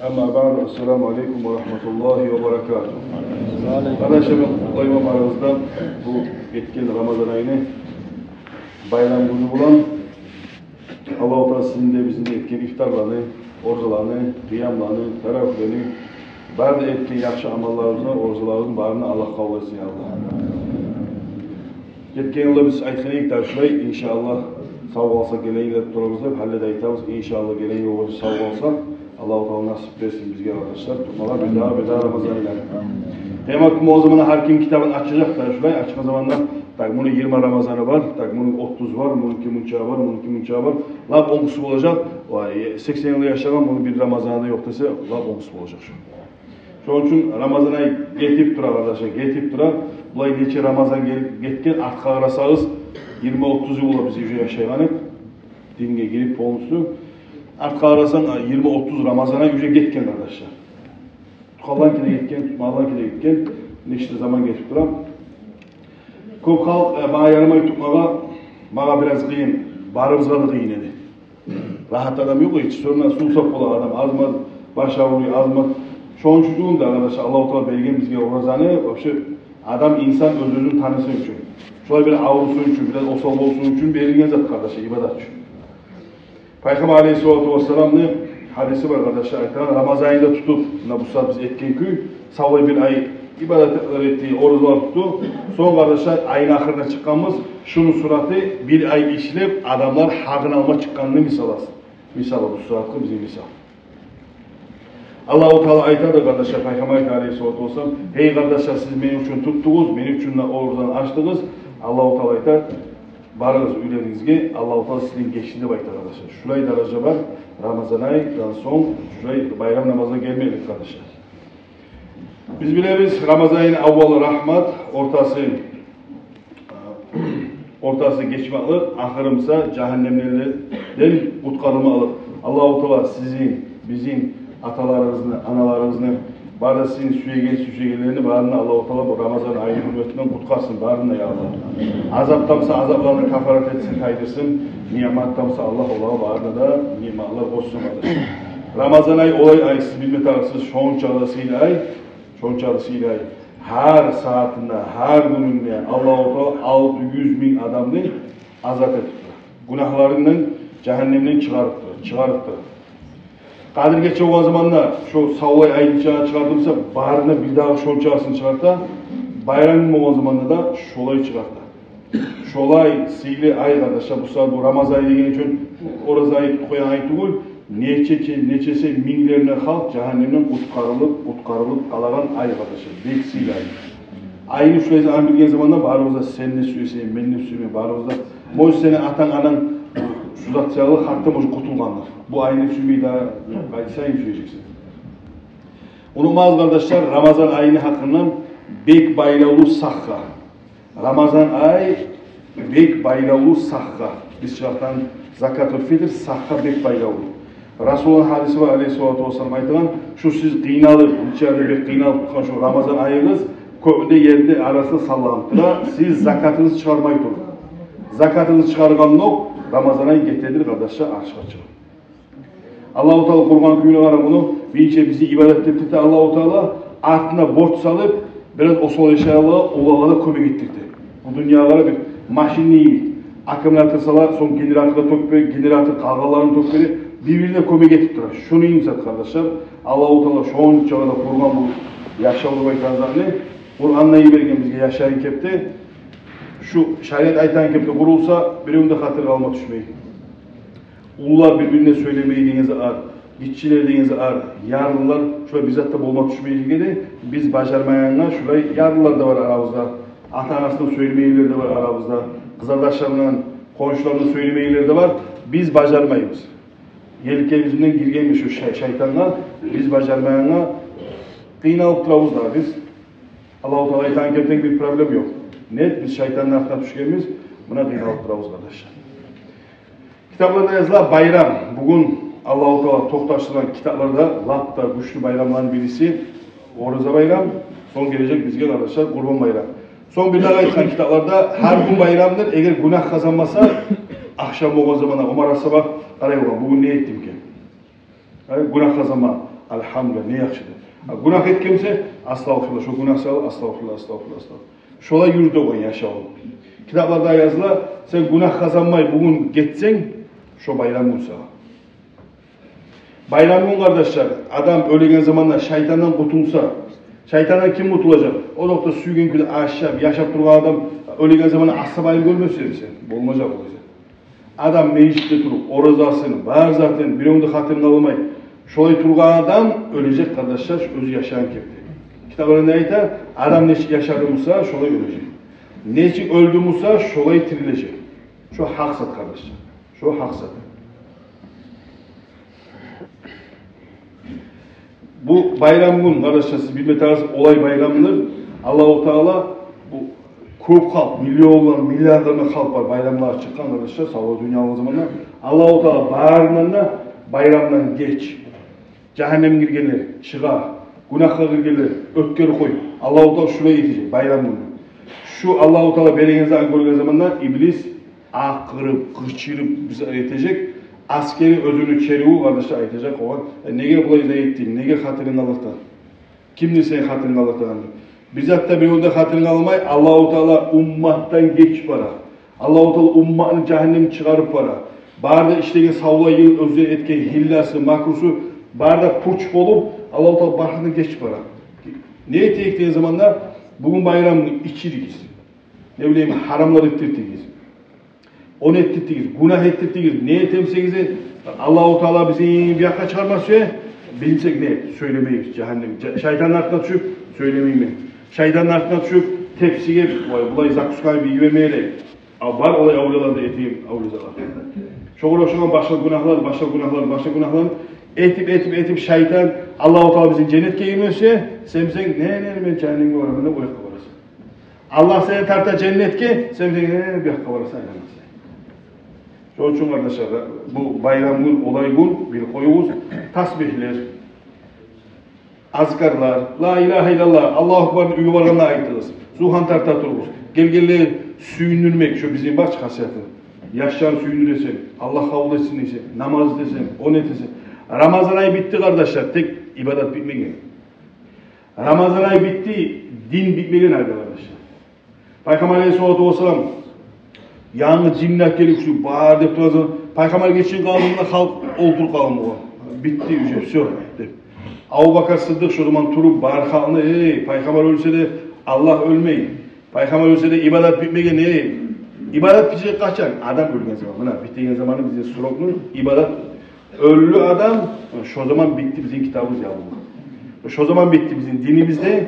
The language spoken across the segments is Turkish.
Ama ba'du, esselamu aleyküm ve rahmetullahi ve berekatuhu. Kardeşlerim, koymam aramızda bu geçen Ramazan ayını bayram günü bulan Allah-u Teala sizin de bizim de etken iftarlarını, orzalarını, kıyamlarını, teravihlerini, bari de etken yakşı amallarımızı, orzalarımızın barını Allah kabul etsin Allah. Geçen yılda biz aytkanı tarşılay inşallah sağ olsak geleyin de turumuzda halledeytimiz inşallah geleyin yolu sağ olsak Allah-u Teala nasip etsin bizge arkadaşlar. Tutmalar bir daha Ramazan ile. Demek ki o zaman her kim kitabını açacak tarşılay açma zamanla tak bunun 20 Ramazanı var, tak bunun 30 var, bunun 2 munçağı var, bunun 2 munçağı var. Lab 10'su olacak. 80 yıl yaşayan bunun bir Ramazanı yok dese lab 10'su olacak şu. Şunun için Ramazan'a getip durar arkadaşlar, getip durar. Bulay geçe Ramazan getken artka arasanız 20-30 yıl bizi yüce yaşayanık. Dinge girip olmuştu. Artka arasan 20-30 Ramazan'a yüce getken arkadaşlar. Tukallan ki de getken, tutmallan ki de getken. Neşte zaman getip durar. Köp halk bana yaramayı tutmağa, bana biraz kıyın, barımızga da kıyın edi. Rahat adam yok hiç, sonra sulsak olan adam, azmaz, başa vuruyor, azmaz. Şunun için de arkadaşlar Allah-u Teala belgen bizge orazanı, adam insan özünün tanısı için. Şöyle bir avrusu için, biraz osal olsun için verilgen zat kardeşler, ibadat için. Peygamber Aleyhisselatü Vesselam'ın hadisi var arkadaşlar, Ramazan ayında tutup, bu saat biz etken köy, savay bir ay ibadet ettiği oruçlar tuttu. Son kardeşler ayın ahirine çıkanımız, şunun suratı bir ay işlep adamlar hakkını alma çıkanını misal alsın. Misal bu suratı bizim misal. Allah-u Teala aytadı kardeşler, Peygamber Aleyhisselatü Vesselam, hey kardeşler siz benim için tuttunuz, benim için oruçdan açtınız. Allah-u Teala aytar, barınız ülerinizge, Allah-u Teala sizin geçtiğinde baytar kardeşler. Şurayı derece var, Ramazan ayından son, şurayı bayram namazına gelmeyelim kardeşler. Biz biliriz Ramazan ayının avvalı rahmat, ortası geçmekli, ahırımsa cehennemlerden utkarılmalı. Allah-u Teala sizin, bizim atalarınızı, analarınızı, bari sizin süyegelerini barına Allah-u Teala bu Ramazan ayının hürmetinden kutkarsın, barına ya Allah. Azaptamsa azaplarını kafarat etsin, kaydırsın, nimettamsa Allah ola barına da nimetler olsun. Ramazan ayı olay ay, siz bilmet arasınız, şoğun çağrısıyla ay, her saatinde, her gününde Allah-u Teala 600 bin adamını azat ettir. Günahlarından, cehennemden çıkarttı. Kadir geçe olan zamanda şu savlay ayın çağı çıkardımsa barına bir daha şol çağısını çıkartta, bayram olan zamanda da şolay çıkartta. Şolay, sihli ay kardeşler, bu saat bu Ramazan ayı degen için orası ayı koyan ayı değil, neçesi minlerine halk cehennemden utkarılıp kalagan ay kardeşler, bek sihli ay. Ayını şurayı anbilgen zamanda barımızda seninle süyeseyim, benimle süyeseyim, barımızda moş seni atan anan Suzatçalı hatta moş kutulganlar. Bu ayını sürmeyi daha sen süreceksin. Unutmaz kardeşler, Ramazan ayını hakkından bek baylavlu sahha. Ramazan ay bek baylavlu sahha. Biz çıkartan zakatul fitr sahha bek baylavlu. Resulullah'ın hadisi var Aleyhisselatü Vesselam aytılan, şu siz kıynalı, içeride bek kıynalı tutkan şu Ramazan ayınız, köpünde yerinde arasında sallanıptıra, siz zakatınızı çıkarmayı durun. Zakatınızı çıkargan yok, Ramazan ayı getirir kardeşler, arşığa çıkın. Allah-u Teala Kurban köyüne var bunu, bir bizi ibadet ettirdi Allah-u Teala, ardına borç salıp, biraz o sol eşyalarla, oğlalara kömek ettirdi. Bu dünyalara bir maşinliği, akımlatır salar, son generatörle tökberi, generatör kavgalarını tökberi, birbirine kömek ettirdi. Şunu imzat kardeşler, Allah-u Teala şoğun çağda Kurban bu yaşalı baytanlarını, Kur'an'la iyi bergen bizge yaşayın kepti, şu şariat aytan kepti kurulsa, birinde hatır kalma düşmeyi. Ulular birbirine söylemeyi denize ar, gitçiler denize ar, yarlılar şöyle bizzat da olma düşmeyi gibi biz başarmayanlar şurayı yarlılar da var aramızda, ata-anasının söylemeyileri de var aramızda, kızardaşlarının, komşularının söylemeyileri de var, biz başarmayız. Yelkemizden girgenmiş şu şeytanlar, biz başarmayanlar kıynalıp durağız da biz. Allah-u Teala'yı tankepten bir problem yok. Net biz şeytanın altına düşkemiz, buna kıynalıp durağız kardeşler. Kitaplarda yazılan bayram, bugün Allah-u Teala toktaştıran kitaplarda lapta güçlü bayramların birisi Oruza bayram, son gelecek bizge arkadaşlar Kurban bayram. Son bir daha aytılan kitaplarda her gün bayramdır, eğer günah kazanmasa akşam o zamana Umar sabah araya bugün ne ettim ki? Yani günah kazanma. Alhamdulillah, ne yaxşıdır. Günah etkimse, astagfirullah, şu günah sal, astagfirullah, astagfirullah, astagfirullah. Şola yürüdü o yaşağı. Kitaplarda yazılar, sen günah kazanmayı bugün geçsen, şu bayram gün sana. Bayram gün kardeşler, adam ölegen zamanlar şeytandan kurtulsa, şeytandan kim kurtulacak? O doktor suygen günü aşağı, yaşap durgan adam ölegen zamanlar asabayını görmezse sen, olmayacak o yüzden. Adam mecliste durup, orazasını, var zaten, bir önde hatırını almay. Şolay turgan adam ölecek kardeşler, özü yaşayan kepti. Kitaplarında aytar, adam neçik yaşadı Musa, şolay ölecek. Neçik öldü Musa, şolay tirilecek. Şu haksat kardeşler, şu haksat. Bu bayram gün kardeşler, siz bilmetarsız olay bayramıdır. Allah-u Teala bu köp halk, milyonlar, milyarlarına halk var bayramlar çıkan kardeşler, sağlığı dünyalı zamanlar. Allah-u Teala bağırmanına bayramdan geç. Cehennem girgenler, çığa, günahka girgenler, ötkeri koy. Allah-u Teala şuraya yetecek, bayram günü. Şu Allah-u Teala belirgenize görgen zamanlar iblis akırıp, kıçırıp bize yetecek. Askeri özünü çeriği kardeşler aytacak olan. Nege bulayı da ettin, nege hatırını alırsan? Kimdir senin hatırını alırsan? Bizzat da bir yolda hatırını almay, Allah-u Teala ummattan geç para. Allah-u Teala ummatını cehennem çıkarıp para. Barda işlegen savlayı özü etken hillası, makrusu, barda puç olup Allah-u Teala barını geç para. Ne ettiğin zamanda bugün bayramını içiriyiz. Ne bileyim haramlar ettirdiyiz. Onu ettirdiyiz, günah ettirdiyiz. Ne ettiğimiz Allah-u Teala bizi bir yaka çıkarması bilsek ne? Söylemeyiz cehennem. Şeytanın altına düşüp söylemeyeyim. Şeytanın altına düşüp tepsiye bulay zakuskayı bir vermeyerek. Var olay avlularda ettiğim avluzalar. Çoğu başka günahlar etip şeytan Allah-u Teala bizim cennet girmesi sen ne cehenneme var ne koyup kabarasın. Allah seni tarta cennetke sen ne bir hak kabarasın aylanasın. Onun için kardeşler bu bayram gün, olay gün bir koyuğuz tasbihler, azkarlar, la ilahe illallah, Allahu Ekber'in üyü varana aitiriz. Zuhan tarta tururuz. Gelgeller suyunurmek şu bizim baş hasiyatı. Yaşlar suyunu desen, Allah kabul etsin desen, namaz desen, o ne desen. Ramazan ayı bitti kardeşler, tek ibadet bitmegen. Ramazan ayı bitti, din bitmegen arkadaşlar. Peygamber Aleyhisselatü Vesselam, yanı cinnet gelip şu bağır deyip durasın, Peygamber geçen kalımında halk oldur kalımı var. Bitti, ücret, deyip. Abu Bakar Sıddık şu zaman turup bağır halını, Peygamber ölse de Allah ölmeyin. Peygamber ölse de ibadet bitmegen, İbadet bitecek kaçar. Adam ölgen zaman. Bittiğin zamanı bize suroklu ibadet. Ölü adam, şu zaman bitti bizim kitabımız yazıldı. Şu zaman bitti bizim dinimizde,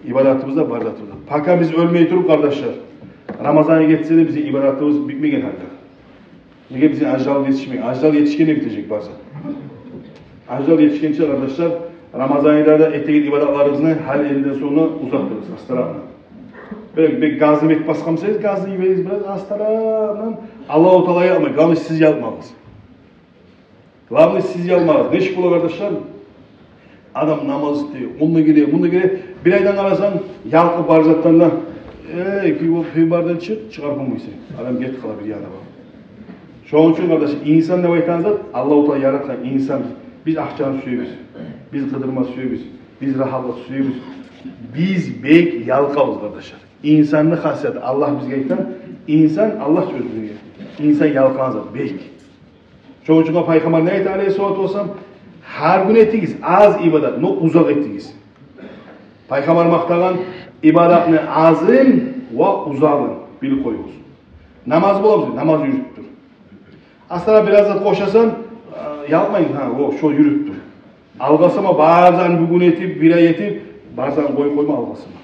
ibadetimizde, bardakımızda. Fakat biz ölmeyi durup kardeşler. Ramazan'a geçse de bizim ibadetimiz bitmegen halde. Niye bizim ajal yetişmeyin? Ajal yetişkene bitecek bazen. Ajal yetişkençe kardeşler, Ramazan ayında ettiğin ibadetlerimizden hal elinden sonra uzaktırız. Astarağına. Böyle bir gazı met baskamsayız, gazı yiyeceğiz biraz astarağına. Allah-u Teala'yı almayın. Gavni siz yalmağız. Gavni siz yalmağız. Ne şık olur kardeşler? Adam namaz diyor, onunla giriyor, bununla giriyor. Bir aydan arasan, yalkı barzattan da, bardan çıkarmamışsın. Adam get kalır bir yana bak. Şu an için kardeşler, insan ne vaytanızda? Allah-u Teala yaratan insan. Biz ahcan suyuyuz, biz kıdırma suyuyuz, biz rahatlık suyuyuz. Biz bek yalkavız kardeşler. İnsanlık hasiyeti Allah bizge aytan, insan Allah sözlüğü. İnsan yalkanızda bek. Şu an için Peygamber ne ayet aleyhissalatu vesselam? Her gün ettiğiniz az ibadet, no uzak ettiğiniz. Peygamber maktagan ibadetini azın ve uzağın bil koyuyoruz. Namaz bulamız, namaz yürüttür. Aslında biraz da koşasan, yapmayın o şu yürüttür. Algasıma bazen bugün etip, bir ay etip, bazen koyma algasıma.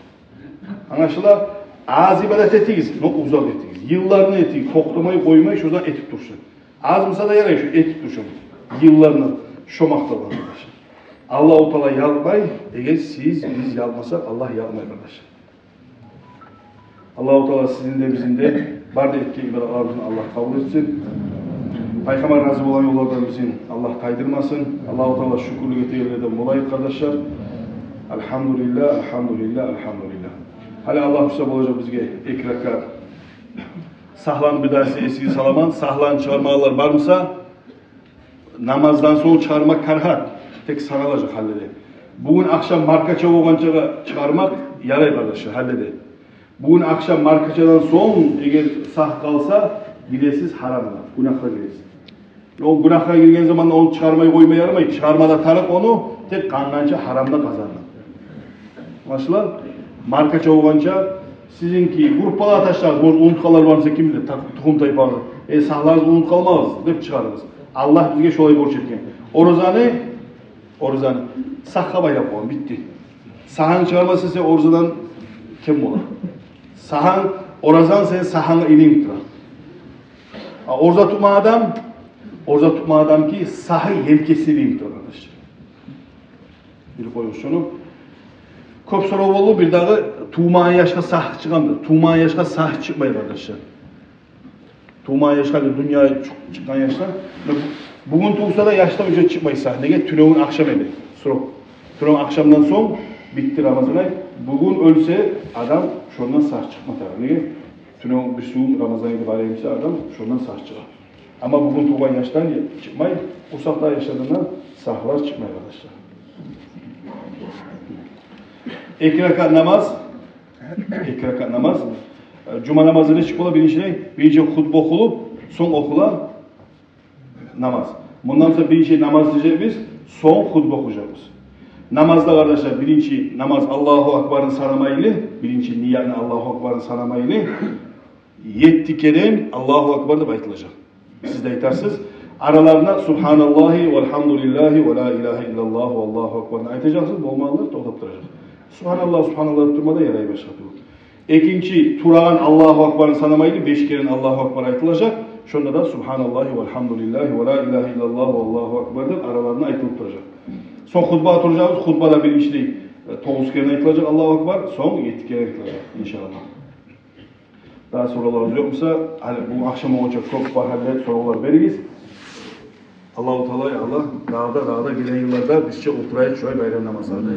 Anlaşıla az ibadet ettiğiniz, no uzak ettiğiniz. Yıllarını ettiğiniz, toklamayı koymayı şuradan etip dursun. Az mısa da yarayın şu etip dursun. Yıllarını. Şomakta var arkadaşlar. Allah-u Teala yalmay, eğer biz yalmasak Allah yalmay arkadaşlar. Allah-u Teala sizin de bizim de barda ettiği ibadetlerimizin Allah kabul etsin. Peygamber razı olan yollardan bizim Allah kaydırmasın. Allah-u Teala şükürlük ettiğilerden dolayı kardeşler. Elhamdülillah, elhamdülillah, elhamdülillah. Hala Allah müsab olacak bizge ekrakar. Sahlan bidayesi eski salaman, sahlan çağırmalar var mısa? Namazdan sonra çağırmak karhat. Tek sanalacak hallede. Bugün akşam markaça olgançaga çıkarmak yaray kardeşler hallede. Bugün akşam markaçadan son eğer sah kalsa bilesiz haramla, günahla giresiz. O günahla girgen zaman onu çıkarmayı koymaya yaramay. Çıkarmada tarık onu tek kangança haramda kazanır. Başlar markaça olgança sizinki gruppalar ataşlarız, unutkalar varsa kim bilir, tukum taypalı. Sahlarınızı unut kalmaz, dep çıkarırız. Allah bizge şolay borç etken. Orzanı sahha bayrap olan, bitti. Sahan çıkarması ise orzadan kim olur? Sahan, orazan sen sahanı ilim tutar. Orza tutma adam ki sahı yelkesi ilim tutar arkadaşlar. Bir koyuş şunu. Köp soru oldu bir daha tuğman yaşka sah çıkandır. Tuğman yaşka sah çıkmayı arkadaşlar. Tuğman yaşka dünyaya çok çıkan yaşlar. Bugün tuğsa da yaşta ücret çıkmayı sah. Nege? Tünövün akşam edi. Suruk. Tünövün akşamdan son bitti Ramazan ay. Bugün ölse adam şundan sah çıkma tabi. Nege? Tünövün bir suğun Ramazan ayı barayımsa adam şundan sah çıkar. Ama bugün tuğman yaştan çıkmayı, usaklar yaşadığından sahlar çıkmayı arkadaşlar. İki rekat namaz. Cuma namazını çıkıla birinci hutbe okulup son okula namaz. Bundan sonra birinci namaz diyeceğiz, son hutbe okuyacağız. Namazda arkadaşlar birinci namaz Allahu Akbar'ın sanamaylı, birinci niyetini Allahu Akbar'ın sanamaylı, 7 kere Allahu Akbar'da baytılacak. Siz de aytarsınız. Aralarına Subhanallahi velhamdülillahi ve la ilahe illallah ve Allahu Akbar'ını aytacaksınız. Olmalılar toplattıracak. Subhanallah durmada yarayı başlatıyor. İkinci Turağan Allahu Akbar'ın sanamaylı 5 kere Allahu Akbar aytılacak. Şunda da Subhanallahi velhamdülillahi ve la ilahe illallah ve Allahu Akbar'dır aralarına aytılıp duracak. Son hutba oturacağız. Hutbada birinci değil 9 kere aytılacak Allahu Akbar. Son 7 kere aytılacak inşallah. Daha sorularınız yoksa hani bu akşam olacak çok bahalle sorular veririz. Allah-u Teala Allah dağda gelen yıllarda bizce oturayı şöyle bayram namazlarda.